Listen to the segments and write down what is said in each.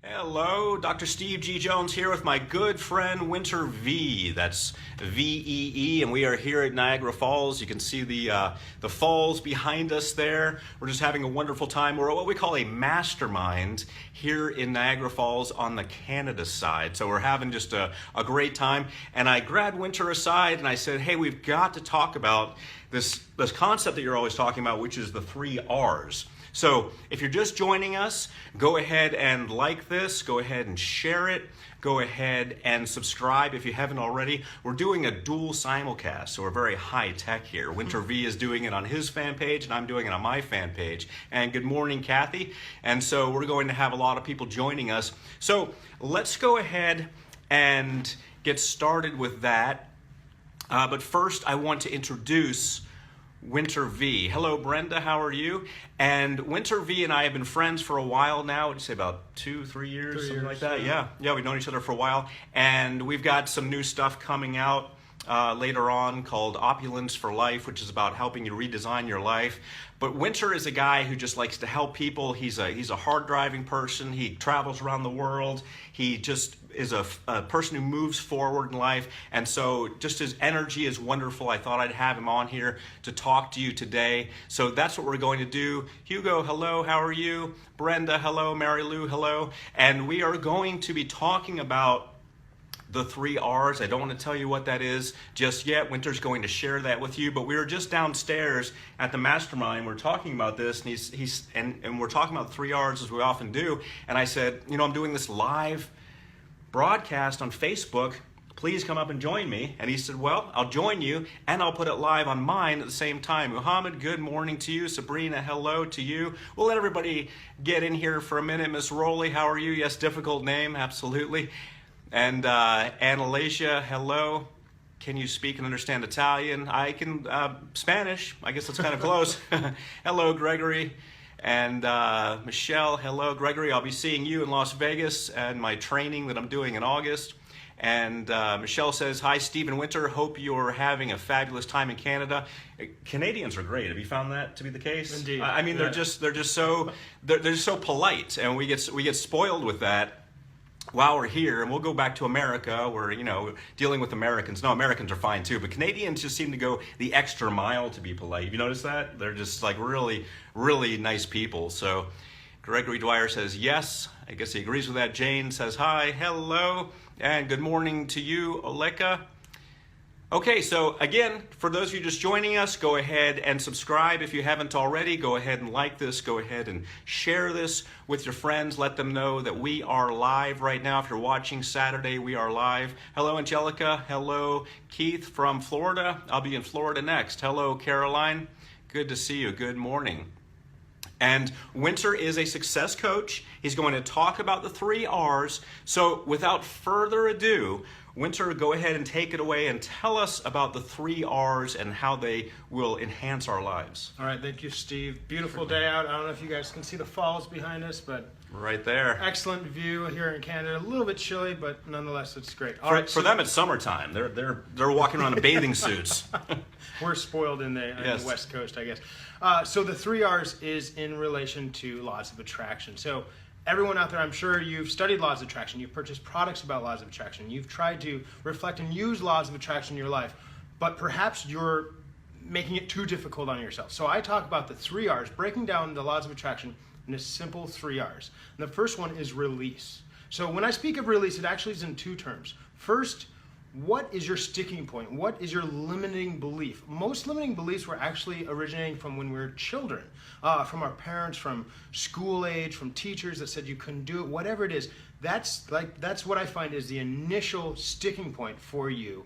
Hello, Dr. Steve G. Jones here with my good friend Winter V. That's V-E-E, and we are here at Niagara Falls. You can see the falls behind us there. We're just having a wonderful time. We're at what we call a mastermind here in Niagara Falls on the Canada side. So we're having just a great time. And I grabbed Winter aside and I said, hey, we've got to talk about this concept that you're always talking about, which is the 3 R's. So if you're just joining us, go ahead and like this, go ahead and share it, go ahead and subscribe if you haven't already. We're doing a dual simulcast, so we're very high tech here. Winter V is doing it on his fan page and I'm doing it on my fan page. And good morning, Kathy. And so we're going to have a lot of people joining us. So let's go ahead and get started with that. But first I want to introduce Winter V. Hello, Brenda. How are you? And Winter V and I have been friends for a while now. Would you say about 2-3 years, something like that? Yeah, we've known each other for a while. And we've got some new stuff coming out later on called Opulence for Life, which is about helping you redesign your life. But Winter is a guy who just likes to help people. He's a hard-driving person. He travels around the world. He just is a person who moves forward in life. And so just his energy is wonderful. I thought I'd have him on here to talk to you today. So that's what we're going to do. Hugo, hello, how are you? Brenda, hello. Mary Lou, hello. And we are going to be talking about the 3 R's. I don't want to tell you what that is just yet. Winter's going to share that with you, but we were just downstairs at the mastermind. We're talking about this, and we're talking about 3 R's as we often do. And I said, I'm doing this live broadcast on Facebook. Please come up and join me. And he said, well, I'll join you, and I'll put it live on mine at the same time. Muhammad, good morning to you. Sabrina, hello to you. We'll let everybody get in here for a minute. Miss Rowley, how are you? Yes, difficult name, absolutely. And Annalacia, hello. Can you speak and understand Italian? I can Spanish. I guess that's kind of close. Hello, Gregory. And Michelle, hello. Gregory, I'll be seeing you in Las Vegas and my training that I'm doing in August. And Michelle says, hi, Steve and Winter. Hope you're having a fabulous time in Canada. Canadians are great. Have you found that to be the case? Indeed. I mean, they're just so polite, and we get spoiled with that while we're here, and we'll go back to America. We're, dealing with Americans. No, Americans are fine too, but Canadians just seem to go the extra mile to be polite. Have you noticed that? They're just like really, really nice people. So Gregory Dwyer says yes. I guess he agrees with that. Jane says hi, hello, and good morning to you, Oleka. Okay, so again, for those of you just joining us, go ahead and subscribe if you haven't already. Go ahead and like this. Go ahead and share this with your friends. Let them know that we are live right now. If you're watching Saturday, we are live. Hello, Angelica. Hello, Keith from Florida. I'll be in Florida next. Hello, Caroline. Good to see you. Good morning. And Winter is a success coach. He's going to talk about the 3 R's. So without further ado, Winter, go ahead and take it away and tell us about the 3 R's and how they will enhance our lives. All right, thank you, Steve. Beautiful day out. I don't know if you guys can see the falls behind us, but right there. Excellent view here in Canada. A little bit chilly, but nonetheless, it's great. For them, it's summertime. They're walking around in bathing suits. We're spoiled in the West Coast, I guess. So the 3 R's is in relation to laws of attraction. So everyone out there, I'm sure you've studied laws of attraction. You've purchased products about laws of attraction. You've tried to reflect and use laws of attraction in your life, but perhaps you're making it too difficult on yourself. So I talk about the 3 R's, breaking down the laws of attraction in a simple 3 R's. And the first one is release. So when I speak of release, it actually is in 2 terms. First, what is your sticking point? What is your limiting belief? Most limiting beliefs were actually originating from when we were children, from our parents, from school age, from teachers that said you couldn't do it, whatever it is. That's what I find is the initial sticking point for you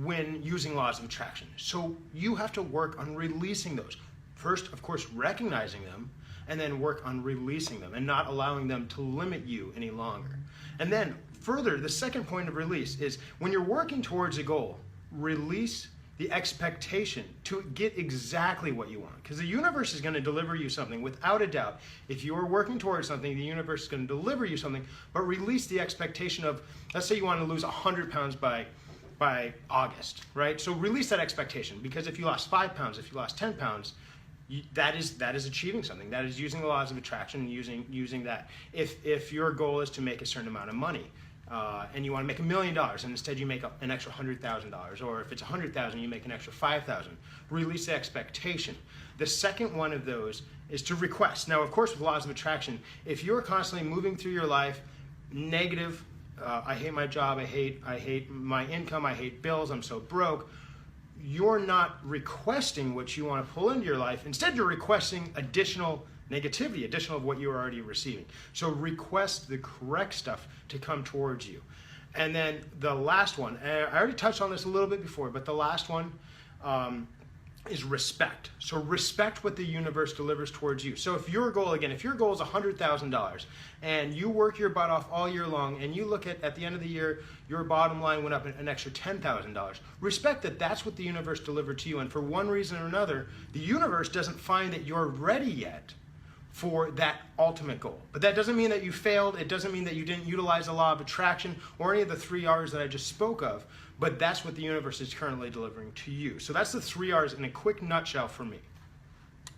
when using laws of attraction. So you have to work on releasing those. First, of course, recognizing them, and then work on releasing them and not allowing them to limit you any longer. And then further, the second point of release is when you're working towards a goal, release the expectation to get exactly what you want. Because the universe is going to deliver you something without a doubt. If you are working towards something, the universe is going to deliver you something, but release the expectation of, let's say you want to lose 100 pounds by August, right? So release that expectation, because if you lost 5 pounds, if you lost 10 pounds, that is achieving something. That is using the laws of attraction and using that. If your goal is to make a certain amount of money, and you want to make $1 million, and instead you make an extra $100,000, or if it's $100,000, you make an extra $5,000. Release the expectation. The second one of those is to request. Now, of course, with laws of attraction, if you're constantly moving through your life negative, I hate my job, I hate my income, I hate bills, I'm so broke, you're not requesting what you want to pull into your life. Instead, you're requesting additional negativity, additional of what you're already receiving. So request the correct stuff to come towards you. And then the last one, and I already touched on this a little bit before, but the last one is respect. So respect what the universe delivers towards you. So if your goal is $100,000 and you work your butt off all year long and you look at the end of the year, your bottom line went up an extra $10,000. Respect that that's what the universe delivered to you. And for one reason or another, the universe doesn't find that you're ready yet for that ultimate goal. But that doesn't mean that you failed. It doesn't mean that you didn't utilize the law of attraction or any of the 3 R's that I just spoke of. But that's what the universe is currently delivering to you. So that's the 3 R's in a quick nutshell for me.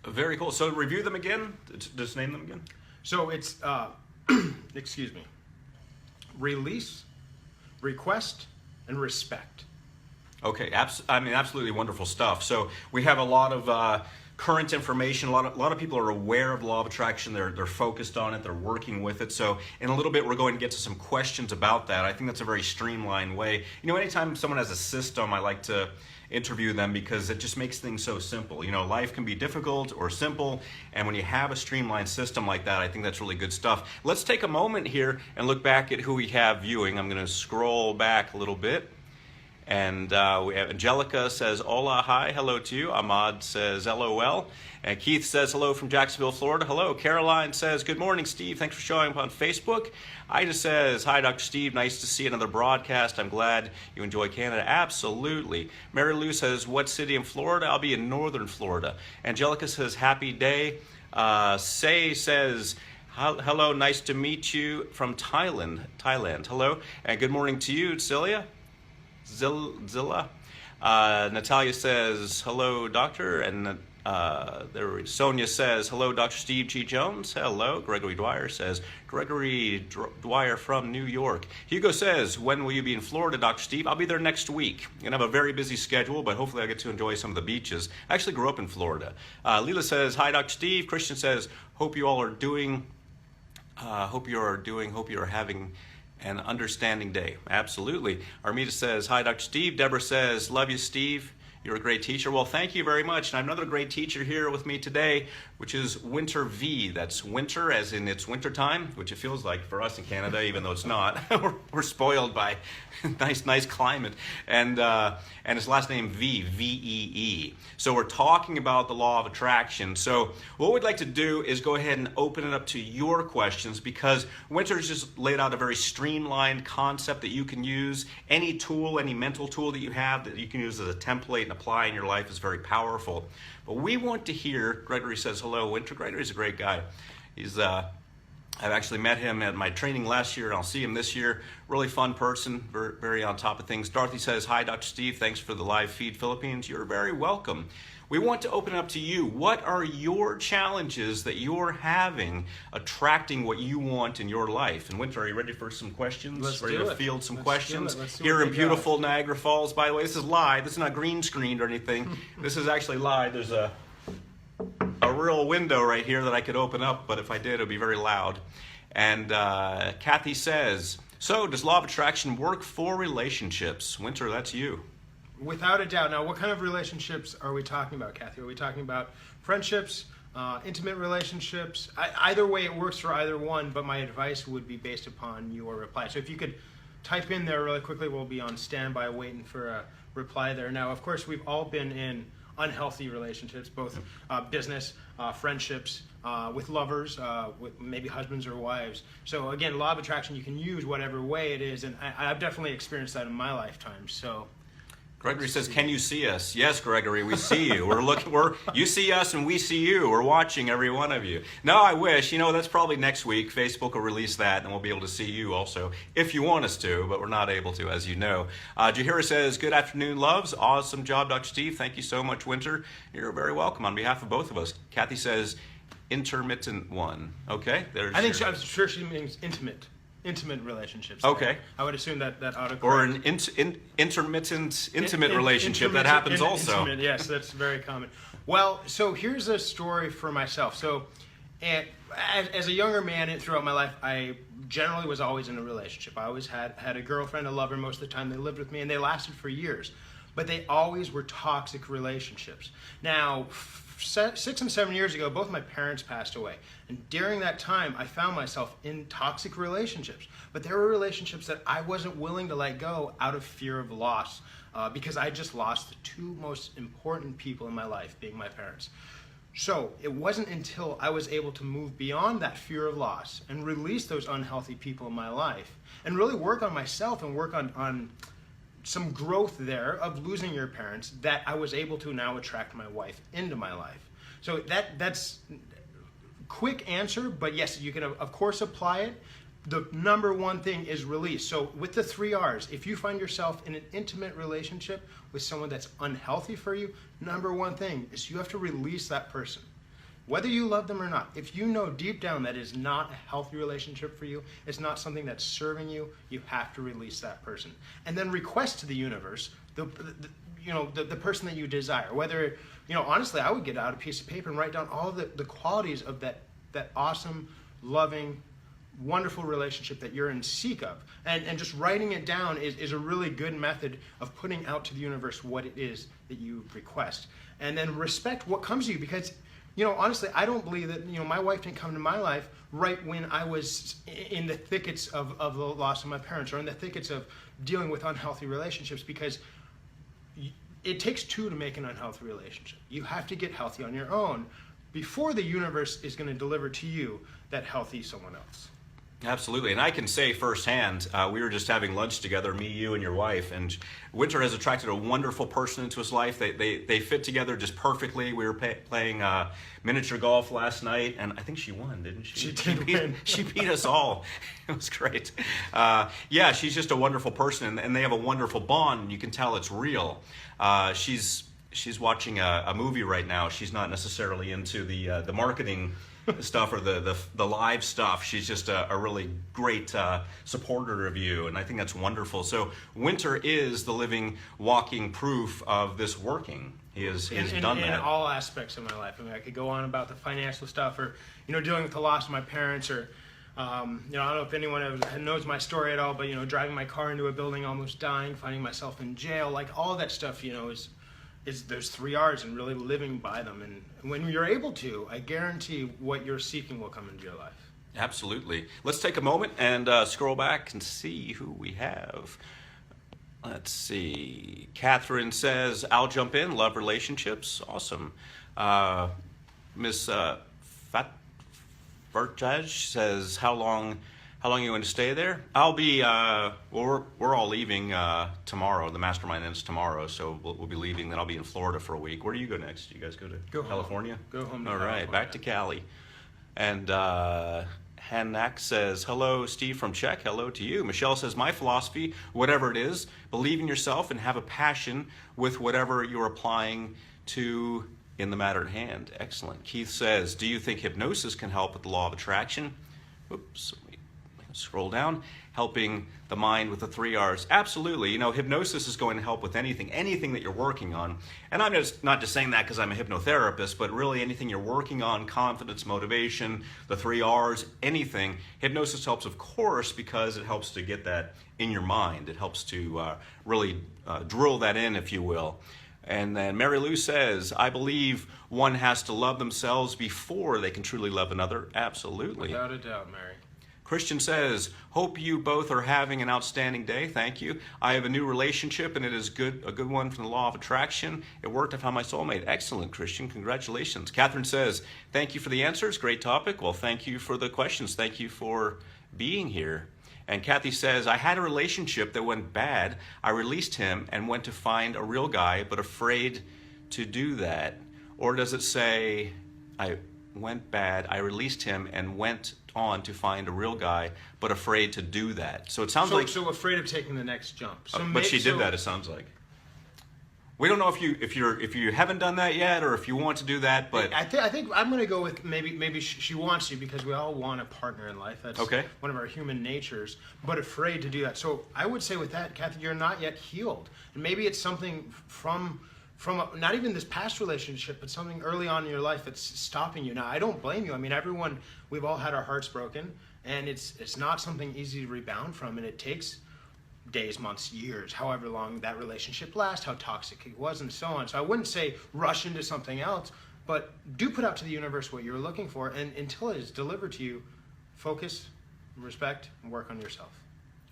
Very cool. So review them again. Just name them again. So it's, excuse me, release, request, and respect. Okay. Absolutely wonderful stuff. So we have a lot of current information. A lot of people are aware of the law of attraction. They're focused on it. They're working with it. So in a little bit, we're going to get to some questions about that. I think that's a very streamlined way. You know, anytime someone has a system, I like to interview them because it just makes things so simple. You know, life can be difficult or simple, and when you have a streamlined system like that, I think that's really good stuff. Let's take a moment here and look back at who we have viewing. I'm going to scroll back a little bit. And we have Angelica says, hola, hi, hello to you. Ahmad says, LOL. And Keith says, hello from Jacksonville, Florida. Hello. Caroline says, good morning, Steve. Thanks for showing up on Facebook. Ida says, hi, Dr. Steve. Nice to see another broadcast. I'm glad you enjoy Canada. Absolutely. Mary Lou says, what city in Florida? I'll be in northern Florida. Angelica says, happy day. Say says, hello, nice to meet you from Thailand. Hello. And good morning to you, Celia. Zilla. Natalia says, hello, doctor. And Sonia says, hello, Dr. Steve G. Jones. Hello. Gregory Dwyer says, Gregory Dwyer from New York. Hugo says, when will you be in Florida, Dr. Steve? I'll be there next week. I'm going to have a very busy schedule, but hopefully I'll get to enjoy some of the beaches. I actually grew up in Florida. Leela says, hi, Dr. Steve. Christian says, hope you are having an understanding day. Absolutely. Armita says, hi, Dr. Steve. Deborah says, love you, Steve. You're a great teacher. Well, thank you very much. And I have another great teacher here with me today, which is Winter V. That's winter as in it's winter time, which it feels like for us in Canada, even though it's not. We're spoiled by nice climate. And his last name V, V-E-E. So we're talking about the law of attraction. So what we'd like to do is go ahead and open it up to your questions, because Winter's just laid out a very streamlined concept that you can use. Any tool, any mental tool that you have that you can use as a template and apply in your life is very powerful. But we want to hear, Gregory says hello, Winter. Gregory's a great guy. He's I've actually met him at my training last year, and I'll see him this year. Really fun person, very, very on top of things. Dorothy says, hi, Dr. Steve. Thanks for the live feed, Philippines. You're very welcome. We want to open it up to you. What are your challenges that you're having attracting what you want in your life? And Winter, are you ready for some questions? Let's ready do to it. field some Let's questions? do it. Let's see Here what in we beautiful Niagara Falls, by the way. This is live. This is not green screened or anything. This is actually live. There's a real window right here that I could open up, but if I did, it would be very loud. And Kathy says, so does law of attraction work for relationships? Winter, that's you. Without a doubt. Now, what kind of relationships are we talking about, Kathy? Are we talking about friendships, intimate relationships? Either way, it works for either one, but my advice would be based upon your reply. So if you could type in there really quickly, we'll be on standby waiting for a reply there. Now, of course, we've all been in unhealthy relationships, both business, friendships, with lovers, with maybe husbands or wives. So again, law of attraction, you can use whatever way it is, and I've definitely experienced that in my lifetime. So Gregory says, "Can you see us?" Yes, Gregory, we see you. We're looking. You see us, and we see you. We're watching every one of you. No, I wish. That's probably next week. Facebook will release that, and we'll be able to see you also if you want us to, but we're not able to, as you know. Jahira says, "Good afternoon, loves. Awesome job, Dr. Steve. Thank you so much, Winter. You're very welcome on behalf of both of us." Kathy says, "Intermittent one." Okay, there's. I'm sure she means intimate relationships. Okay. I would assume that autocorrect. Or an intimate relationship that happens also. Intimate, yes, that's very common. Well, so here's a story for myself. So as a younger man throughout my life, I generally was always in a relationship. I always had a girlfriend, a lover most of the time. They lived with me, and they lasted for years. But they always were toxic relationships. Now, 6 and 7 years ago, both my parents passed away. And during that time, I found myself in toxic relationships. But there were relationships that I wasn't willing to let go out of fear of loss, because I just lost the two most important people in my life, being my parents. So it wasn't until I was able to move beyond that fear of loss and release those unhealthy people in my life and really work on myself and work on some growth there of losing your parents, that I was able to now attract my wife into my life. So that's quick answer, but yes, you can of course apply it. The number one thing is release. So with the 3 R's, if you find yourself in an intimate relationship with someone that's unhealthy for you, number one thing is you have to release that person. Whether you love them or not, if you know deep down that is not a healthy relationship for you, it's not something that's serving you, you have to release that person. And then request to the universe the person that you desire. Whether, honestly, I would get out a piece of paper and write down all the qualities of that awesome, loving, wonderful relationship that you're in seek of. And just writing it down is a really good method of putting out to the universe what it is that you request. And then respect what comes to you, because honestly, I don't believe that, my wife didn't come to my life right when I was in the thickets of the loss of my parents, or in the thickets of dealing with unhealthy relationships, because it takes two to make an unhealthy relationship. You have to get healthy on your own before the universe is going to deliver to you that healthy someone else. Absolutely, and I can say firsthand, we were just having lunch together, me, you, and your wife, and Winter has attracted a wonderful person into his life. They fit together just perfectly. We were playing miniature golf last night, and I think she won, didn't she? She beat us all. It was great. Yeah, she's just a wonderful person, and they have a wonderful bond, and you can tell it's real. She's watching a movie right now. She's not necessarily into the marketing stuff or the live stuff. She's just a really great supporter of you, and I think that's wonderful. So Winter is the living, walking proof of this working. He has done that. In all aspects of my life. I mean, I could go on about the financial stuff, or dealing with the loss of my parents, or I don't know if anyone knows my story at all, but driving my car into a building, almost dying, finding myself in jail, like all that stuff, is those 3 R's and really living by them. And when you're able to, I guarantee what you're seeking will come into your life. Absolutely. Let's take a moment and scroll back and see who we have. Let's see. Catherine says, "I'll jump in. Love relationships." Awesome. Miss Vertage says, How long are you going to stay there? I'll be, we're all leaving tomorrow. The mastermind ends tomorrow, so we'll be leaving. Then I'll be in Florida for a week. Where do you go next? Do you guys go to California? Go home to All right, California. back to Cali. And Hanak says, "Hello, Steve from Czech. Hello to you." Michelle says, "My philosophy, whatever it is, believe in yourself and have a passion with whatever you're applying to in the matter at hand." Excellent. Keith says, "Do you think hypnosis can help with the law of attraction?" Oops. Scroll down. Helping the mind with the 3 R's. Absolutely. Hypnosis is going to help with anything that you're working on. And I'm not just saying that because I'm a hypnotherapist, but really anything you're working on, confidence, motivation, the 3 R's, anything. Hypnosis helps, of course, because it helps to get that in your mind. It helps to really drill that in, if you will. And then Mary Lou says, "I believe one has to love themselves before they can truly love another." Absolutely. Without a doubt, Mary. Christian says, "Hope you both are having an outstanding day. Thank you. I have a new relationship, and it is a good one from the law of attraction. It worked. I found my soulmate." Excellent, Christian. Congratulations. Catherine says, "Thank you for the answers. Great topic." Well, thank you for the questions. Thank you for being here. And Kathy says, I had a relationship that went bad. I released him and went to find a real guy, but afraid to do that. Or does it say, I went bad, I released him and went on to find a real guy, but afraid to do that? So it sounds like... So afraid of taking the next jump. But she did that, it sounds like. We don't know if you haven't done that yet, or if you want to do that. But I think I'm going to go with maybe she wants to, because we all want a partner in life. That's one of our human natures, but afraid to do that. So I would say with that, Kathy, you're not yet healed, and maybe it's something from not even this past relationship, but something early on in your life that's stopping you. Now, I don't blame you. I mean, we've all had our hearts broken, and it's not something easy to rebound from, and it takes days, months, years, however long that relationship lasts, how toxic it was, and so on. So I wouldn't say rush into something else, but do put out to the universe what you're looking for, and until it is delivered to you, focus, respect, and work on yourself.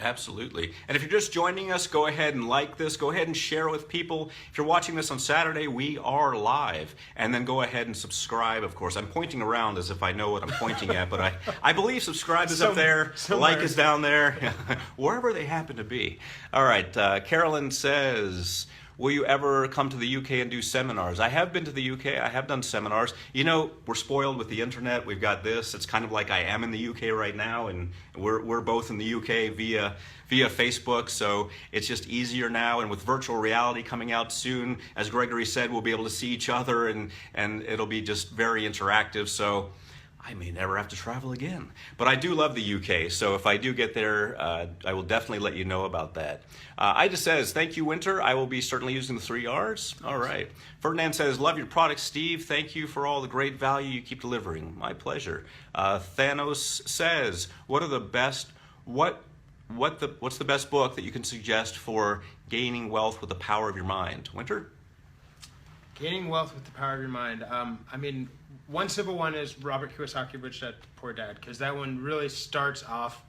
Absolutely. And if you're just joining us, go ahead and like this. Go ahead and share it with people. If you're watching this on Saturday, we are live. And then go ahead and subscribe, of course. I'm pointing around as if I know what I'm pointing at, but I believe subscribe is up there. Somewhere. Like is down there. Wherever they happen to be. All right. Carolyn says, will you ever come to the UK and do seminars? I have been to the UK. I have done seminars. You know, we're spoiled with the internet. We've got this. It's kind of like I am in the UK right now, and we're both in the UK via Facebook, so it's just easier now. And with virtual reality coming out soon, as Gregory said, we'll be able to see each other, and it'll be just very interactive. So I may never have to travel again. But I do love the UK, so if I do get there, I will definitely let you know about that. Ida says, thank you, Winter. I will be certainly using the 3 R's. All right. Ferdinand says, love your product, Steve. Thank you for all the great value you keep delivering. My pleasure. Thanos says, what's the best book that you can suggest for gaining wealth with the power of your mind? Winter? Gaining wealth with the power of your mind. I mean, one simple one is Robert Kiyosaki, Rich Dad, Poor Dad, because that one really starts off.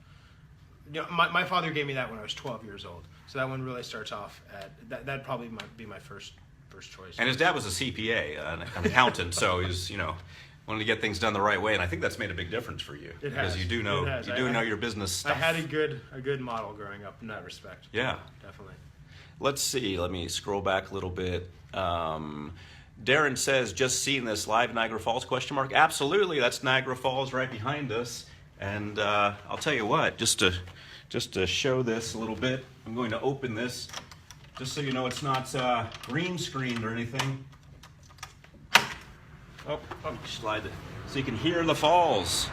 You know, my father gave me that when I was 12 years old, so that one really starts off at that. Probably might be my first choice. And his dad was a CPA, an accountant, so he's wanted to get things done the right way, and I think that's made a big difference for you because you do know know your business stuff. I had a good model growing up in that respect. Yeah, definitely. Let's see. Let me scroll back a little bit. Darren says, just seen this live Niagara Falls, ? Absolutely, that's Niagara Falls right behind us. And I'll tell you what, just to show this a little bit, I'm going to open this just so you know it's not green screened or anything. Oh, slide it. So you can hear the falls.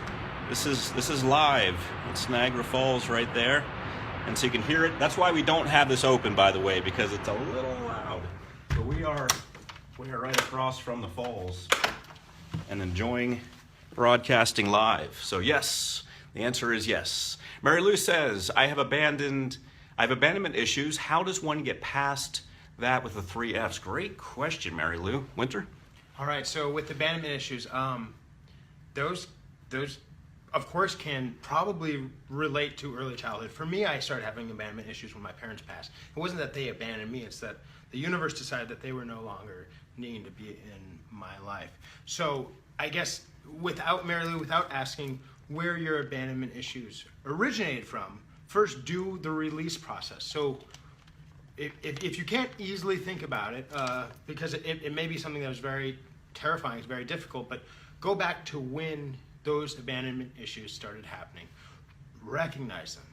This is live. It's Niagara Falls right there. And so you can hear it. That's why we don't have this open, by the way, because it's a little loud. But we are right across from the falls and enjoying broadcasting live. So yes, the answer is yes. Mary Lou says, I have abandonment issues. How does one get past that with the 3 F's? Great question, Mary Lou. Winter? All right, so with abandonment issues, those of course can probably relate to early childhood. For me, I started having abandonment issues when my parents passed. It wasn't that they abandoned me, it's that the universe decided that they were no longer needing to be in my life. So I guess without asking where your abandonment issues originated from, first do the release process. So if you can't easily think about it, because it may be something that was very terrifying, it's very difficult, but go back to when those abandonment issues started happening. Recognize them.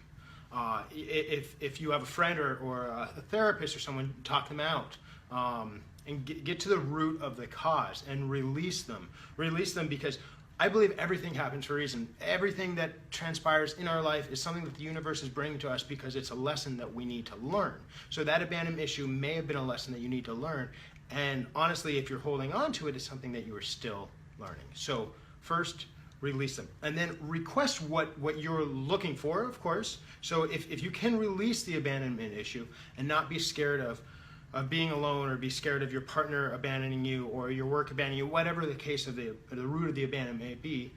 If you have a friend or a therapist or someone, talk them out. And get to the root of the cause and release them. Release them, because I believe everything happens for a reason. Everything that transpires in our life is something that the universe is bringing to us because it's a lesson that we need to learn. So that abandonment issue may have been a lesson that you need to learn. And honestly, if you're holding on to it, it's something that you are still learning. So first, release them. And then request what you're looking for, of course. So if you can release the abandonment issue and not be scared of being alone, or be scared of your partner abandoning you or your work abandoning you, whatever the case of the root of the abandonment may be,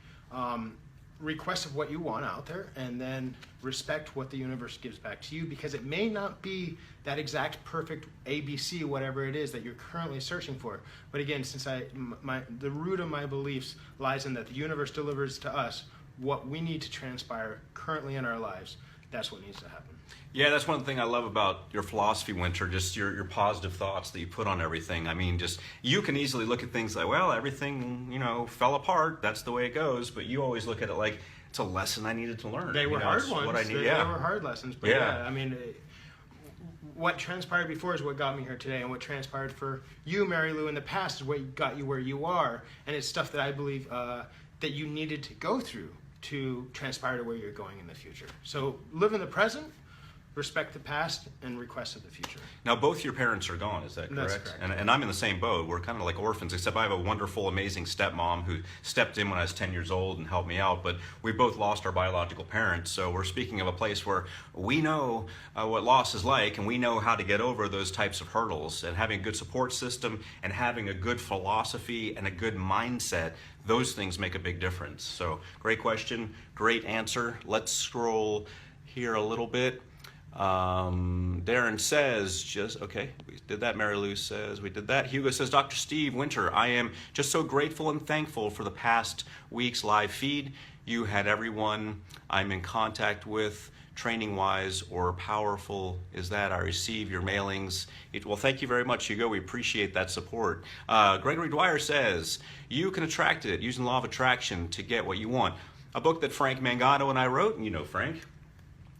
request of what you want out there, and then respect what the universe gives back to you, because it may not be that exact perfect ABC, whatever it is that you're currently searching for. But again, since the root of my beliefs lies in that the universe delivers to us what we need to transpire currently in our lives, that's what needs to happen. Yeah, that's one thing I love about your philosophy, Winter, just your positive thoughts that you put on everything. I mean, just you can easily look at things like, well, everything, fell apart. That's the way it goes. But you always look at it like, it's a lesson I needed to learn. They were hard ones. What I need. They were hard lessons. But yeah, I mean, what transpired before is what got me here today. And what transpired for you, Mary Lou, in the past is what got you where you are. And it's stuff that I believe that you needed to go through to transpire to where you're going in the future. So live in the present, respect the past, and request of the future. Now, both your parents are gone, is that correct? That's correct. And I'm in the same boat. We're kind of like orphans, except I have a wonderful, amazing stepmom who stepped in when I was 10 years old and helped me out. But we both lost our biological parents, so we're speaking of a place where we know what loss is like, and we know how to get over those types of hurdles. And having a good support system and having a good philosophy and a good mindset, those things make a big difference. So, great question, great answer. Let's scroll here a little bit. Darren says, okay, we did that. Mary Lou says, we did that. Hugo says, Dr. Steve Winter, I am just so grateful and thankful for the past week's live feed. You had everyone I'm in contact with, training-wise or powerful, is that I receive your mailings. Well, thank you very much, Hugo. We appreciate that support. Gregory Dwyer says, you can attract it using the law of attraction to get what you want. A book that Frank Mangano and I wrote, and you know Frank.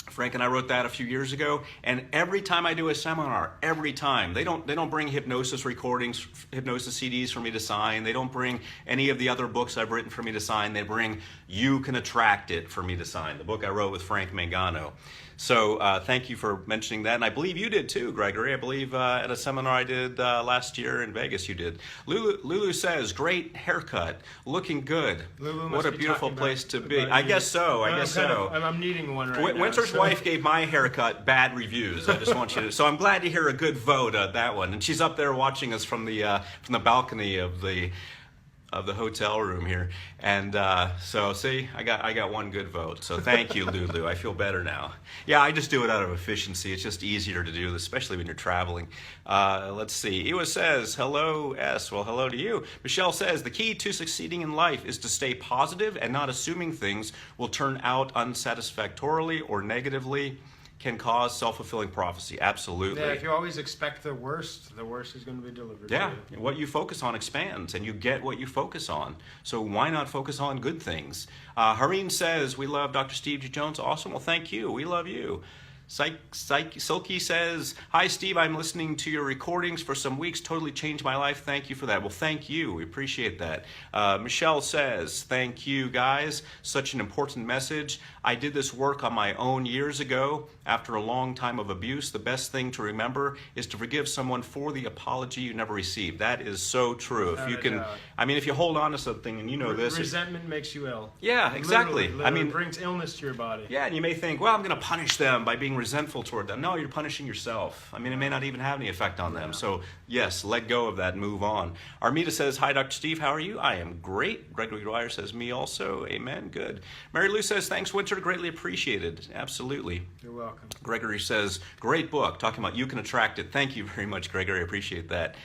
Frank and I wrote that a few years ago, and every time I do a seminar, every time, they don't bring hypnosis recordings, hypnosis CDs for me to sign. They don't bring any of the other books I've written for me to sign. They bring You Can Attract It for me to sign, the book I wrote with Frank Mangano. So thank you for mentioning that, and I believe you did too, Gregory. I believe at a seminar I did last year in Vegas, you did. Lulu says, great haircut, looking good. Lulu what a beautiful place to be. I guess so. I'm needing one right now. Winter's wife gave my haircut bad reviews. I just want you to. So I'm glad to hear a good vote on that one. And she's up there watching us from the balcony of the hotel room here. And so see, I got one good vote. So thank you, Lulu. I feel better now. Yeah, I just do it out of efficiency. It's just easier to do, especially when you're traveling. Let's see. Ewa says, hello, S. Well, hello to you. Michelle says, the key to succeeding in life is to stay positive and not assuming things will turn out unsatisfactorily or negatively. Can cause self-fulfilling prophecy. Absolutely. Yeah, if you always expect the worst is going to be delivered to you. What you focus on expands, and you get what you focus on. So why not focus on good things? Hareen says, we love Dr. Steve G. Jones. Awesome. Well, thank you. We love you. Silky says, hi, Steve. I'm listening to your recordings for some weeks. Totally changed my life. Thank you for that. Well, thank you. We appreciate that. Michelle says, thank you, guys. Such an important message. I did this work on my own years ago. After a long time of abuse, the best thing to remember is to forgive someone for the apology you never received. That is so true. If you can, I mean, if you hold on to something and you know this. Resentment makes you ill. Yeah, exactly. Literally, I mean, it brings illness to your body. Yeah, and you may think, well, I'm going to punish them by being resentful toward them. No, you're punishing yourself. I mean, it may not even have any effect on them. So, yes, let go of that and move on. Armida says, hi, Dr. Steve. How are you? I am great. Gregory Dwyer says, me also. Amen. Good. Mary Lou says, thanks, Winter. Greatly appreciated. Absolutely. You're welcome. Gregory says, great book. Talking about You Can Attract It. Thank you very much, Gregory. I appreciate that.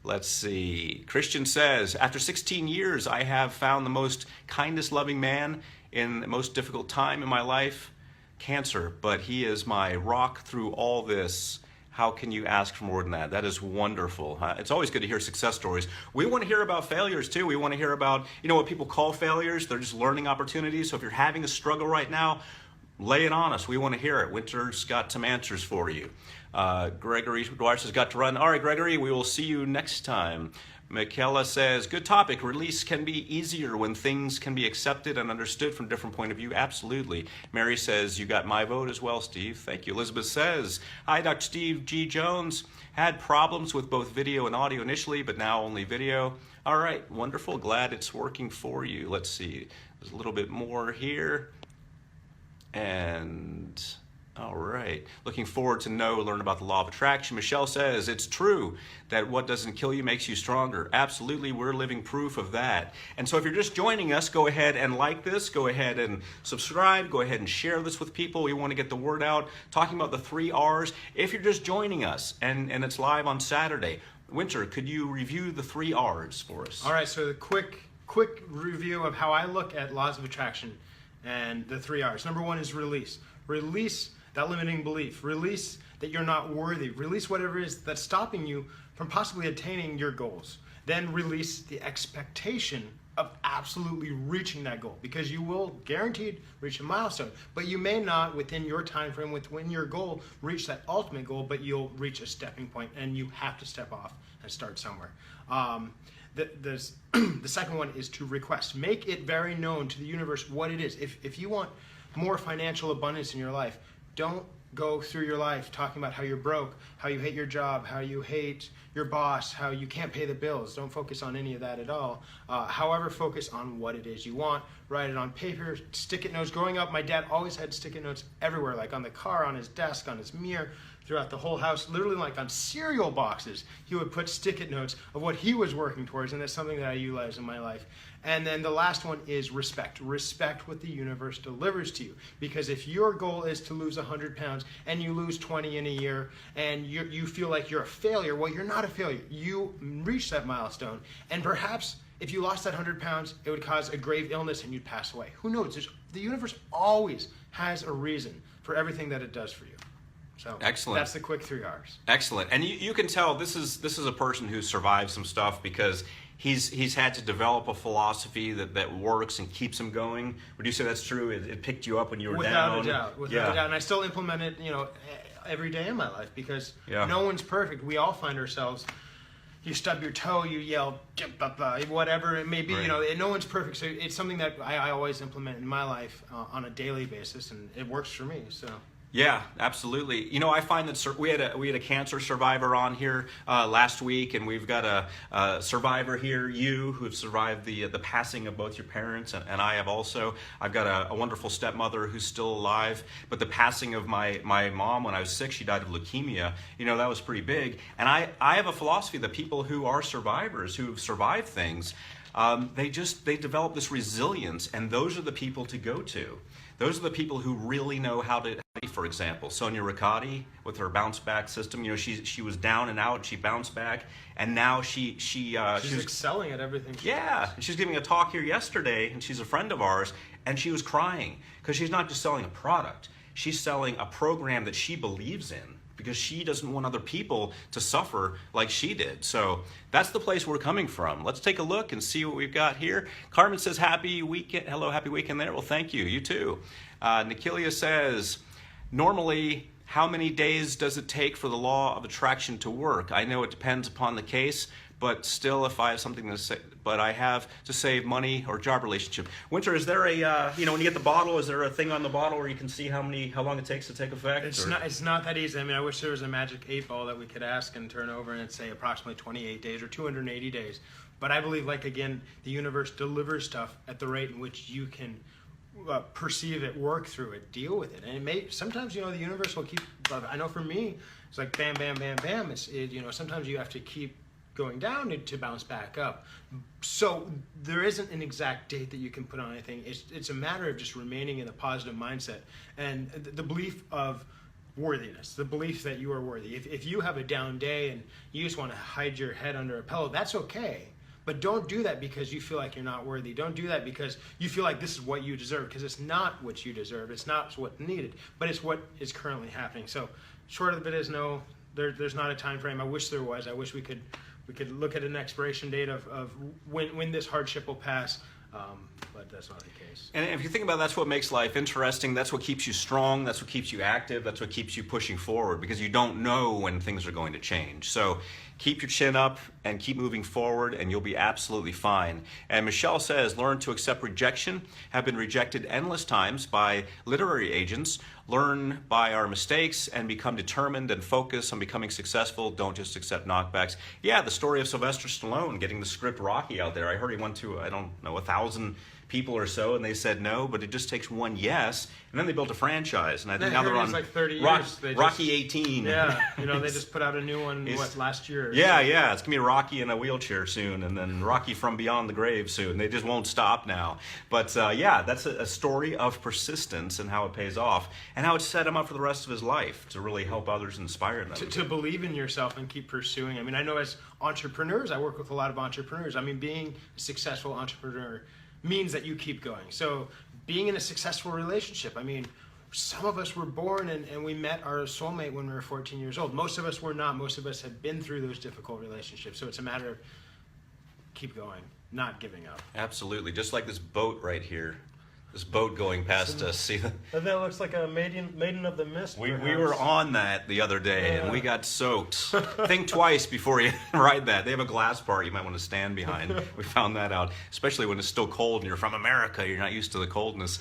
Let's see. Christian says, after 16 years, I have found the most kindest, loving man in the most difficult time in my life. Cancer, but he is my rock through all this. How can you ask for more than that? That is wonderful. It's always good to hear success stories. We want to hear about failures too. We want to hear about, what people call failures. They're just learning opportunities. So if you're having a struggle right now, lay it on us. We want to hear it. Winter's got some answers for you. Gregory Dwyer has got to run. All right, Gregory, we will see you next time. Michaela says, good topic. Release can be easier when things can be accepted and understood from a different point of view. Absolutely. Mary says, you got my vote as well, Steve. Thank you. Elizabeth says, hi, Dr. Steve G. Jones. Had problems with both video and audio initially, but now only video. All right, wonderful. Glad it's working for you. Let's see. There's a little bit more here. And all right. Looking forward to learn about the law of attraction. Michelle says, it's true that what doesn't kill you makes you stronger. Absolutely, we're living proof of that. And so if you're just joining us, go ahead and like this. Go ahead and subscribe. Go ahead and share this with people. We want to get the word out. Talking about the 3 R's. If you're just joining us and it's live on Saturday, Winter, could you review the 3 R's for us? All right, so the quick review of how I look at laws of attraction and the 3 R's. Number 1 is release. Release that limiting belief. Release that you're not worthy. Release whatever it is that's stopping you from possibly attaining your goals. Then release the expectation of absolutely reaching that goal, because you will guaranteed reach a milestone, but you may not within your time frame, within your goal, reach that ultimate goal, but you'll reach a stepping point, and you have to step off and start somewhere. The second one is to request. Make it very known to the universe what it is. If you want more financial abundance in your life, don't go through your life talking about how you're broke, how you hate your job, how you hate your boss, how you can't pay the bills. Don't focus on any of that at all. However, focus on what it is you want. Write it on paper, stick-it notes. Growing up, my dad always had stick-it notes everywhere, like on the car, on his desk, on his mirror, throughout the whole house, literally like on cereal boxes. He would put stick-it notes of what he was working towards, and that's something that I utilize in my life. And then the last one is respect. Respect what the universe delivers to you. Because if your goal is to lose 100 pounds and you lose 20 in a year and you feel like you're a failure, well, you're not a failure. You reach that milestone. And perhaps if you lost that 100 pounds, it would cause a grave illness and you'd pass away. Who knows? The universe always has a reason for everything that it does for you. So excellent. That's the quick 3 R's. Excellent. And you can tell this is a person who survived some stuff, because he's had to develop a philosophy that works and keeps him going. Would you say that's true? It picked you up when you were down? Without a doubt. Without a doubt. And I still implement it, every day in my life, because no one's perfect. We all find ourselves, you stub your toe, you yell, whatever it may be, right. No one's perfect. So it's something that I always implement in my life on a daily basis, and it works for me. So. Yeah, absolutely. I find that we had a cancer survivor on here last week, and we've got a survivor here, you, who have survived the passing of both your parents, and I have also. I've got a wonderful stepmother who's still alive, but the passing of my mom when I was 6, she died of leukemia. That was pretty big. And I have a philosophy that people who are survivors, who have survived things, they develop this resilience, and those are the people to go to. Those are the people who really know how to. For example, Sonia Riccati with her bounce back system. She was down and out. She bounced back, and now she's excelling at everything. She's giving a talk here yesterday, and she's a friend of ours, and she was crying because she's not just selling a product. She's selling a program that she believes in, because she doesn't want other people to suffer like she did. So that's the place we're coming from. Let's take a look and see what we've got here. Carmen says, happy weekend. Hello, happy weekend there. Well, thank you. You too. Nikilia says, normally, how many days does it take for the law of attraction to work? I know it depends upon the case, but still, if I have something to say, but I have to save money or job relationship. Winter, is there a, when you get the bottle, is there a thing on the bottle where you can see how long it takes to take effect? It's not that easy. I mean, I wish there was a magic 8 ball that we could ask and turn over and it'd say approximately 28 days or 280 days. But I believe, again, the universe delivers stuff at the rate in which you can perceive it, work through it, deal with it. And it may, sometimes, the universe will keep, I know for me, it's like bam, bam, bam, bam. Sometimes you have to keep going down to bounce back up. So there isn't an exact date that you can put on anything. It's a matter of just remaining in a positive mindset and the belief of worthiness, the belief that you are worthy. If you have a down day and you just want to hide your head under a pillow, that's okay. But don't do that because you feel like you're not worthy. Don't do that because you feel like this is what you deserve, because it's not what you deserve. It's not what's needed, but it's what is currently happening. So short of it is no, there's not a time frame. I wish there was. I wish we could look at an expiration date of when this hardship will pass, but that's not the case. And if you think about it, that's what makes life interesting. That's what keeps you strong. That's what keeps you active. That's what keeps you pushing forward, because you don't know when things are going to change. So keep your chin up and keep moving forward, and you'll be absolutely fine. And Michelle says, learn to accept rejection. Have been rejected endless times by literary agents. Learn by our mistakes and become determined and focus on becoming successful. Don't just accept knockbacks. Yeah, the story of Sylvester Stallone getting the script Rocky out there. I heard he went to, 1,000 people or so, and they said no, but it just takes one yes, and then they built a franchise, and I think now they're on like 30 years. Rocky 18. Yeah, they just put out a new one, last year? Yeah, it's going to be Rocky in a wheelchair soon, and then Rocky from Beyond the Grave soon. They just won't stop now. But that's a story of persistence and how it pays off, and how it set him up for the rest of his life to really help others, inspire them. To believe in yourself and keep pursuing. I mean, I know as entrepreneurs, I work with a lot of entrepreneurs. I mean, being a successful entrepreneur means that you keep going. So being in a successful relationship, I mean, some of us were born and we met our soulmate when we were 14 years old. Most of us were not. Most of us have been through those difficult relationships. So it's a matter of keep going, not giving up. Absolutely. Just like this boat right here. This boat going past us. See that? That looks like a maiden of the mist. We were on that the other day, and we got soaked. Think twice before you ride that. They have a glass part you might want to stand behind. We found that out, especially when it's still cold and you're from America. You're not used to the coldness,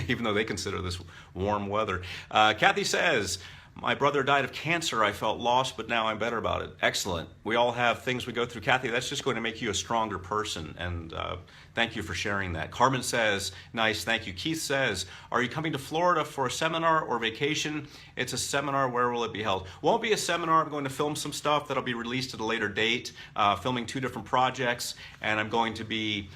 even though they consider this warm weather. Kathy says, my brother died of cancer. I felt lost, but now I'm better about it. Excellent. We all have things we go through. Kathy, that's just going to make you a stronger person, and thank you for sharing that. Carmen says, nice, thank you. Keith says, are you coming to Florida for a seminar or vacation? It's a seminar. Where will it be held? Won't be a seminar. I'm going to film some stuff that'll be released at a later date, filming 2 different projects, and I'm going to be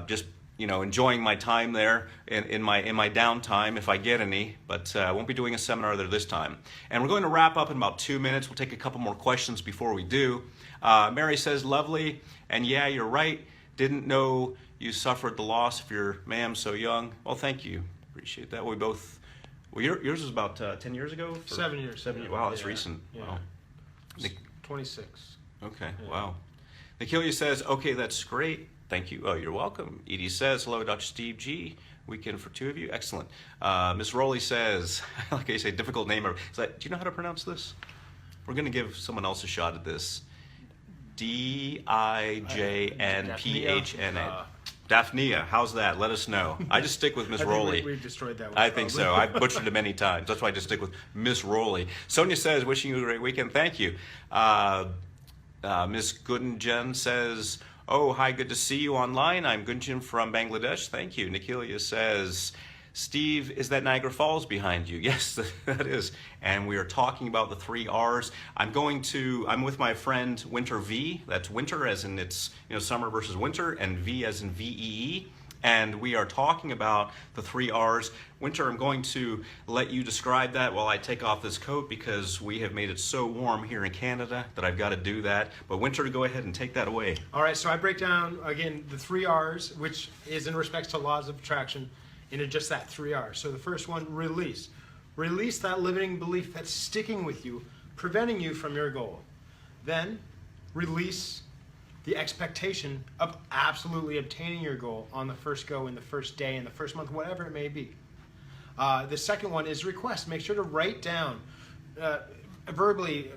just enjoying my time there in my downtime if I get any, but I won't be doing a seminar there this time. And we're going to wrap up in about 2 minutes. We'll take a couple more questions before we do. Mary says, lovely, and yeah, you're right. Didn't know you suffered the loss of your ma'am so young. Well, thank you. Appreciate that. We both, yours was about 10 years ago? 7 years. 7 years. Wow, that's recent. Yeah. Wow. 26. Okay, Yeah. wow. Nikilia says, okay, that's great. Thank you. Oh, you're welcome. Edie says, hello, Dr. Steve G. Weekend for 2 of you. Excellent. Miss Rowley says, like I say, difficult name. Do you know how to pronounce this? We're going to give someone else a shot at this. Dijnphna. Daphnia. How's that? Let us know. I just stick with Miss Rowley. We've destroyed that one. I think so. I've butchered it many times. That's why I just stick with Miss Rowley. Sonia says, wishing you a great weekend. Thank you. Miss Goodenjen says, oh, hi, good to see you online. I'm Gunjan from Bangladesh. Thank you. Nikilia says, Steve, is that Niagara Falls behind you? Yes, that is. And we are talking about the 3 R's. I'm with my friend Winter V. That's winter as in it's summer versus winter, and V as in VEE. And we are talking about the 3 R's. Winter, I'm going to let you describe that while I take off this coat because we have made it so warm here in Canada that I've got to do that. But Winter, go ahead and take that away. All right, so I break down, again, the 3 R's, which is in respects to laws of attraction, into just that 3 R's. So the first one, release. Release that limiting belief that's sticking with you, preventing you from your goal. Then, release the expectation of absolutely obtaining your goal on the first go, in the first day, in the first month, whatever it may be. The second one is request. Make sure to write down, verbally,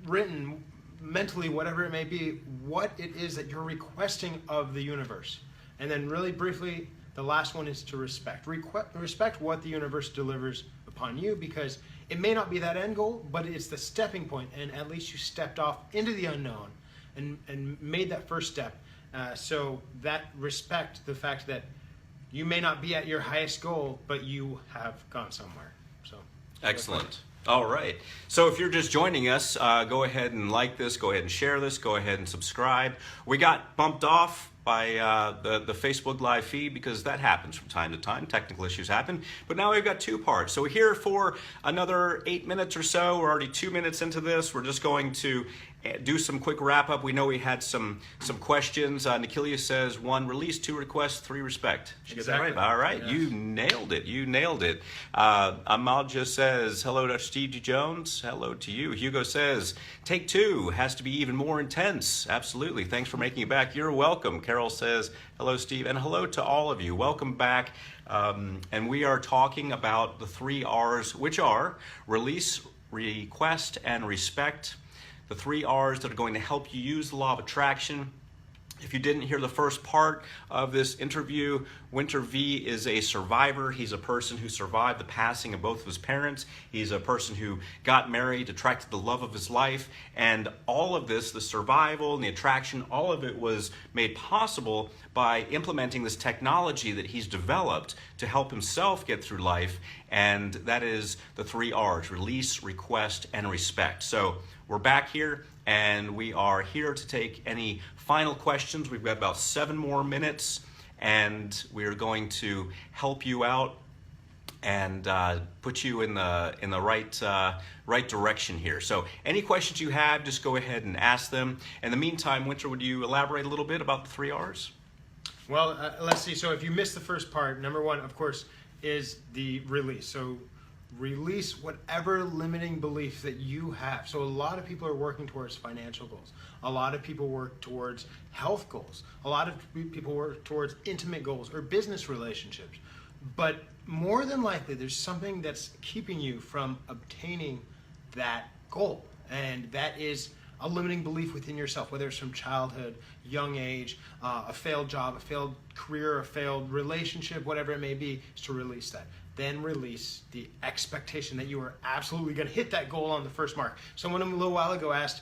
written, mentally, whatever it may be, what it is that you're requesting of the universe. And then really briefly, the last one is to respect. Respect what the universe delivers upon you, because it may not be that end goal, but it's the stepping point, and at least you stepped off into the unknown and made that first step. So that respect the fact that you may not be at your highest goal, but you have gone somewhere. So excellent. All right. So if you're just joining us, go ahead and like this, go ahead and share this, go ahead and subscribe. We got bumped off by the Facebook Live feed because that happens from time to time. Technical issues happen. But now we've got 2 parts. So we're here for another 8 minutes or so. We're already 2 minutes into this. We're just going to do some quick wrap up. We know we had some questions. Nikilia says 1, release, 2, request, 3, respect. Did you get that right? All right. Yes. You nailed it. You nailed it. Amalja says, hello to Steve G. Jones. Hello to you. Hugo says, take 2 has to be even more intense. Absolutely. Thanks for making it back. You're welcome. Carol says, hello, Steve, and hello to all of you. Welcome back. And we are talking about the 3 R's, which are release, request, and respect. The 3 R's that are going to help you use the law of attraction. If you didn't hear the first part of this interview, Winter V is a survivor. He's a person who survived the passing of both of his parents. He's a person who got married, attracted the love of his life, and all of this, the survival and the attraction, all of it was made possible by implementing this technology that he's developed to help himself get through life, and that is the 3 R's, release, request, and respect. So we're back here, and we are here to take any final questions. We've got about 7 more minutes, and we're going to help you out and put you in the right direction here. So any questions you have, just go ahead and ask them. In the meantime, Winter, would you elaborate a little bit about the 3 R's? Well, let's see. So if you missed the first part, number 1, of course, is the release. So Release whatever limiting belief that you have. So a lot of people are working towards financial goals. A lot of people work towards health goals. A lot of people work towards intimate goals or business relationships. But more than likely, there's something that's keeping you from obtaining that goal. And that is a limiting belief within yourself, whether it's from childhood, young age, a failed job, a failed career, a failed relationship, whatever it may be, is to release that. Then release the expectation that you are absolutely going to hit that goal on the first mark. Someone a little while ago asked,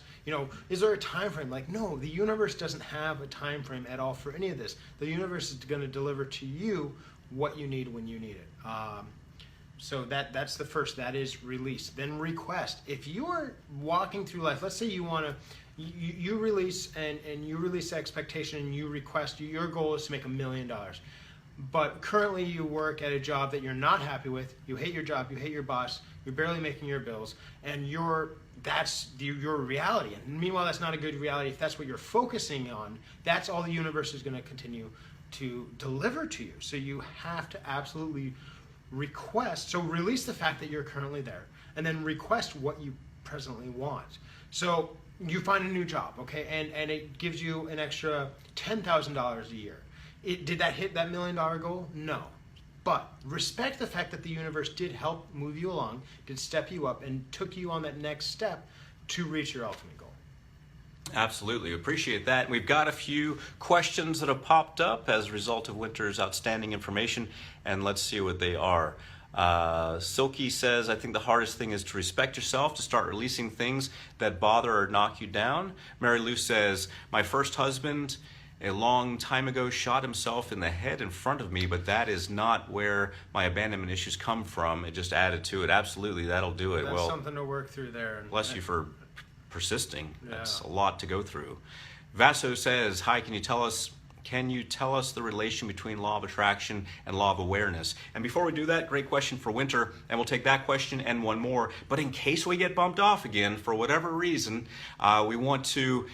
is there a time frame? Like, no, the universe doesn't have a time frame at all for any of this. The universe is going to deliver to you what you need when you need it. So that's the first. That is release. Then request. If you are walking through life, let's say you want to, you release and you release expectation and you request. Your goal is to make $1 million. But currently you work at a job that you're not happy with. You hate your job. You hate your boss. You're barely making your bills, and that's your reality. And meanwhile, that's not a good reality. If that's what you're focusing on, that's all the universe is going to continue to deliver to you. So you have to absolutely request. So release the fact that you're currently there, and then request what you presently want. So you find a new job, okay, and it gives you an extra $10,000 a year. Did that hit that $1 million goal? No. But respect the fact that the universe did help move you along, did step you up, and took you on that next step to reach your ultimate goal. Absolutely. Appreciate that. We've got a few questions that have popped up as a result of Winter's outstanding information, and let's see what they are. Silky says, I think the hardest thing is to respect yourself, to start releasing things that bother or knock you down. Mary Lou says, my first husband a long time ago shot himself in the head in front of me, but that is not where my abandonment issues come from. It just added to it. Absolutely, that'll do it. That's something to work through there. Bless you for persisting. Yeah. That's a lot to go through. Vaso says, hi, can you tell us the relation between law of attraction and law of awareness? And before we do that, great question for Winter, and we'll take that question and one more. But in case we get bumped off again, for whatever reason, we want to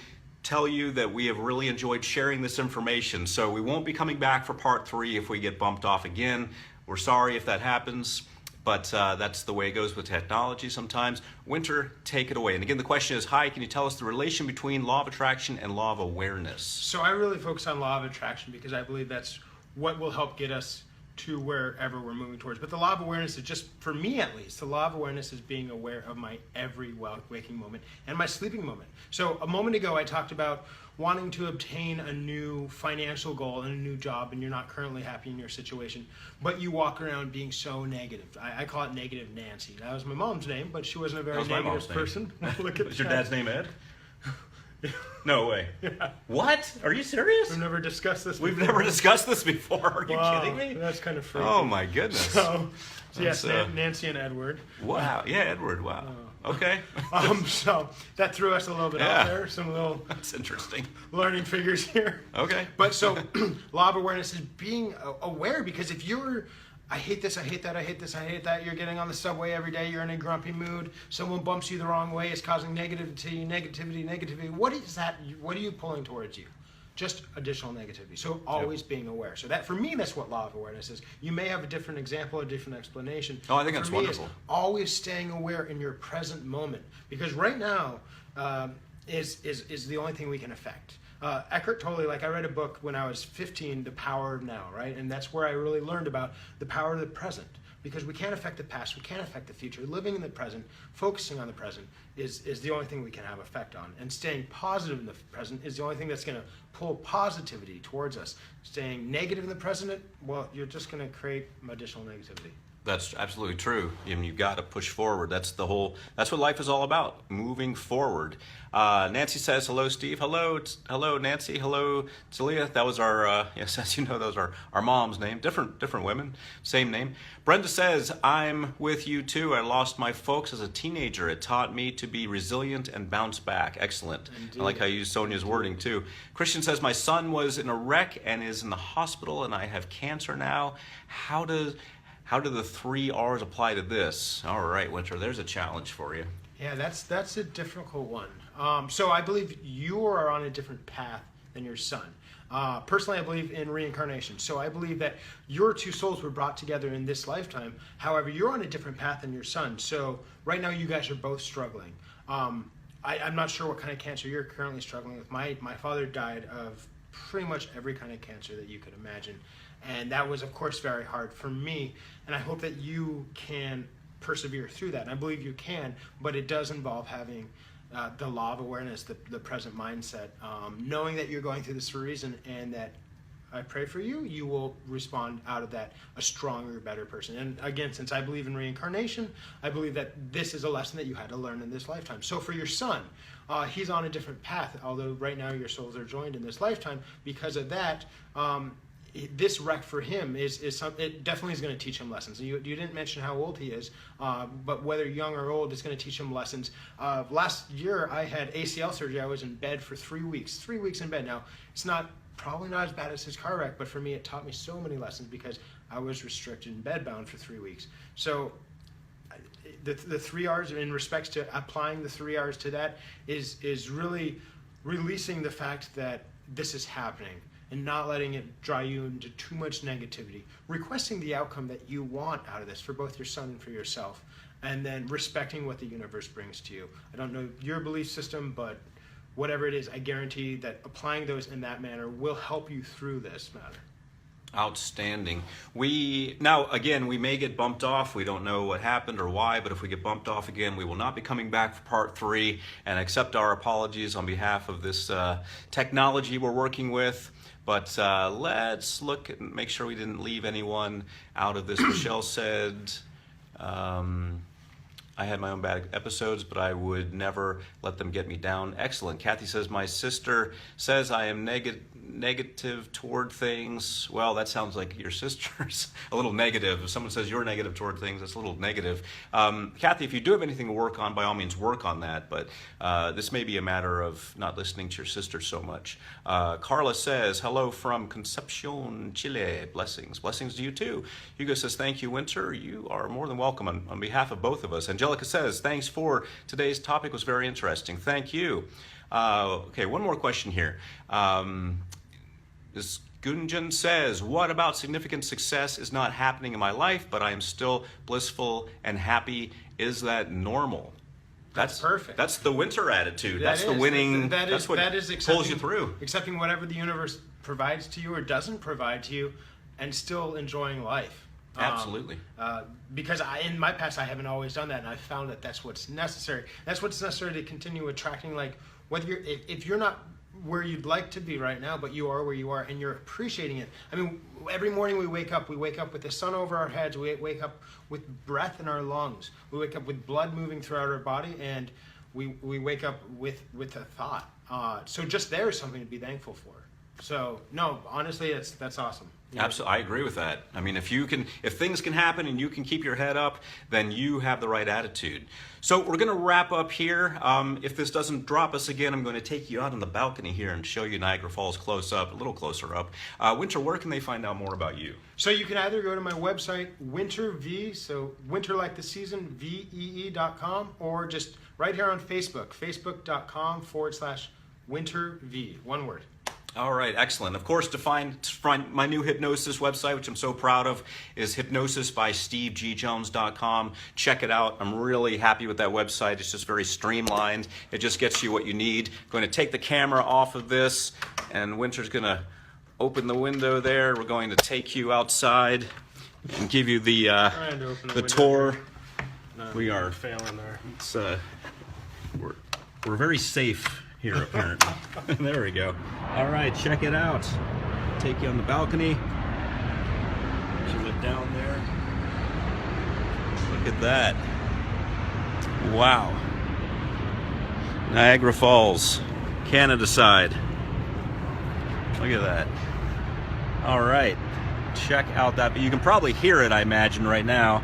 tell you that we have really enjoyed sharing this information. So we won't be coming back for part 3 if we get bumped off again. We're sorry if that happens, but that's the way it goes with technology sometimes. Winter, take it away. And again, the question is, hi, can you tell us the relation between law of attraction and law of awareness? So I really focus on law of attraction because I believe that's what will help get us to wherever we're moving towards. But the law of awareness is just, for me at least, the law of awareness is being aware of my every waking moment and my sleeping moment. So a moment ago I talked about wanting to obtain a new financial goal and a new job, and you're not currently happy in your situation, but you walk around being so negative. I call it Negative Nancy. That was my mom's name, but she wasn't a very negative person. Look at Is your dad's name Ed? No way. Yeah. What? Are you serious? We've never discussed this before. We've never discussed this before. Are you kidding me? That's kind of freaky. Oh my goodness. So yes, Nancy and Edward. Wow. Yeah, Edward. Wow. Okay. So that threw us a little bit out there. Some little That's interesting. learning figures here. Okay. But so law of awareness is being aware, because if you're I hate this, I hate that, I hate this, I hate that. You're getting on the subway every day, you're in a grumpy mood, someone bumps you the wrong way, it's causing negativity. What is that? What are you pulling towards you? Just additional negativity. So always being aware. So that, for me, that's what law of awareness is. You may have a different example, a different explanation. Oh, I think for that's me, wonderful. it's always staying aware in your present moment. Because right now is the only thing we can affect. Eckhart Tolle, I read a book when I was 15, The Power of Now, right? And that's where I really learned about the power of the present. Because we can't affect the past, we can't affect the future. Living in the present, focusing on the present is the only thing we can have effect on. And staying positive in the present is the only thing that's going to pull positivity towards us. Staying negative in the present, well, you're just going to create additional negativity. That's absolutely true. You've got to push forward. That's what life is all about, moving forward. Nancy says, hello, Steve. Hello, Nancy. Hello, Celia. That was our, yes, as you know, those are our mom's name. Different women, same name. Brenda says, I'm with you too. I lost my folks as a teenager. It taught me to be resilient and bounce back. Excellent. Indeed. I like how you use Sonia's wording too. Christian says, my son was in a wreck and is in the hospital, and I have cancer now. How do the 3 R's apply to this? All right, Winter, there's a challenge for you. Yeah, that's a difficult one. So I believe you are on a different path than your son. Personally, I believe in reincarnation. So I believe that your two souls were brought together in this lifetime. However, you're on a different path than your son. So right now you guys are both struggling. I'm not sure what kind of cancer you're currently struggling with. My father died of pretty much every kind of cancer that you could imagine. And that was, of course, very hard for me. And I hope that you can persevere through that. And I believe you can, but it does involve having the law of awareness, the present mindset, knowing that you're going through this for a reason, and that I pray for you, you will respond out of that a stronger, better person. And again, since I believe in reincarnation, I believe that this is a lesson that you had to learn in this lifetime. So for your son, he's on a different path, although right now your souls are joined in this lifetime. Because of that, this wreck for him it definitely is going to teach him lessons. You didn't mention how old he is, but whether young or old, it's going to teach him lessons. Last year, I had ACL surgery. I was in bed for 3 weeks. 3 weeks in bed. Now, it's probably not as bad as his car wreck, but for me, it taught me so many lessons because I was restricted and bedbound for 3 weeks. So the 3 R's, in respects to applying the 3 R's to that, is really releasing the fact that this is happening and not letting it draw you into too much negativity. Requesting the outcome that you want out of this for both your son and for yourself, and then respecting what the universe brings to you. I don't know your belief system, but whatever it is, I guarantee that applying those in that manner will help you through this matter. Outstanding. Now, again, we may get bumped off. We don't know what happened or why, but if we get bumped off again, we will not be coming back for part 3, and accept our apologies on behalf of this technology we're working with. But let's look and make sure we didn't leave anyone out of this. Michelle said, I had my own bad episodes, but I would never let them get me down. Excellent. Kathy says, my sister says I am negative toward things. Well, that sounds like your sister's a little negative. If someone says you're negative toward things, that's a little negative. Kathy, if you do have anything to work on, by all means work on that, but this may be a matter of not listening to your sister so much. Carla says, hello from Concepcion, Chile. Blessings. Blessings to you too. Hugo says, thank you, Winter. You are more than welcome on behalf of both of us. Angelica says, thanks for today's topic, was very interesting. Thank you. Okay, one more question here. This Gunjan says, what about significant success is not happening in my life, but I am still blissful and happy? Is that normal? That's perfect. That's the Winter attitude. That's the winning. That's what pulls you through. Accepting whatever the universe provides to you or doesn't provide to you, and still enjoying life. Absolutely. Because in my past, I haven't always done that, and I found that that's what's necessary. That's what's necessary to continue attracting. Like, whether if you're not where you'd like to be right now, but you are where you are and you're appreciating it. I mean, every morning we wake up with the sun over our heads, we wake up with breath in our lungs, we wake up with blood moving throughout our body, and we wake up with a thought. So just there is something to be thankful for. So no, honestly, that's awesome. Absolutely, I agree with that. I mean, if things can happen and you can keep your head up, then you have the right attitude. So we're going to wrap up here. If this doesn't drop us again, I'm going to take you out on the balcony here and show you Niagara Falls close up, a little closer up. Winter, where can they find out more about you? So you can either go to my website, WinterV, so winter like the season, VEE.com, or just right here on Facebook, facebook.com/WinterV, one word. All right, excellent. Of course, to find my new hypnosis website, which I'm so proud of, is hypnosisbystevegjones.com. Check it out. I'm really happy with that website. It's just very streamlined. It just gets you what you need. I'm going to take the camera off of this, and Winter's going to open the window there. We're going to take you outside and give you the tour. No, we are failing there. It's we're very safe here, apparently. There we go. All right, check it out. Take you on the balcony. You look down there. Look at that. Wow. Niagara Falls, Canada side. Look at that. All right, check out that. But you can probably hear it, I imagine, right now,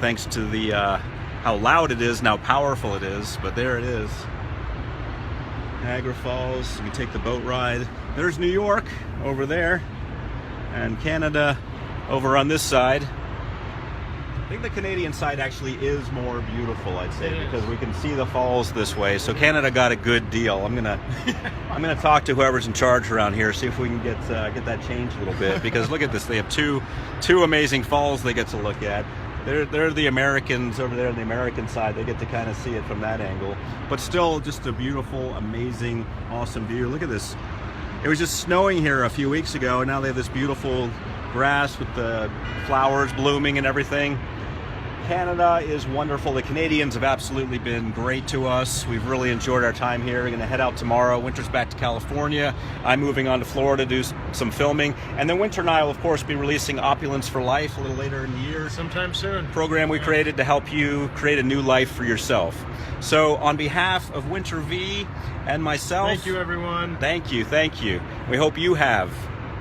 thanks to the how loud it is and how powerful it is. But there it is. Niagara Falls. You can take the boat ride. There's New York over there, and Canada over on this side. I think the Canadian side actually is more beautiful, I'd say, It is. because we can see the falls this way. So Canada got a good deal. I'm gonna talk to whoever's in charge around here, see if we can get that changed a little bit. Because look at this, they have two amazing falls they get to look at. They're the Americans over there on the American side. They get to kind of see it from that angle. But still, just a beautiful, amazing, awesome view. Look at this. It was just snowing here a few weeks ago, and now they have this beautiful grass with the flowers blooming and everything. Canada is wonderful. The Canadians have absolutely been great to us. We've really enjoyed our time here. We're going to head out tomorrow. Winter's back to California. I'm moving on to Florida to do some filming. And then Winter and I will, of course, be releasing Opulence for Life a little later in the year. Sometime soon. Program we created to help you create a new life for yourself. So on behalf of Winter V and myself, Thank you, everyone. Thank you. We hope you have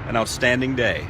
an outstanding day.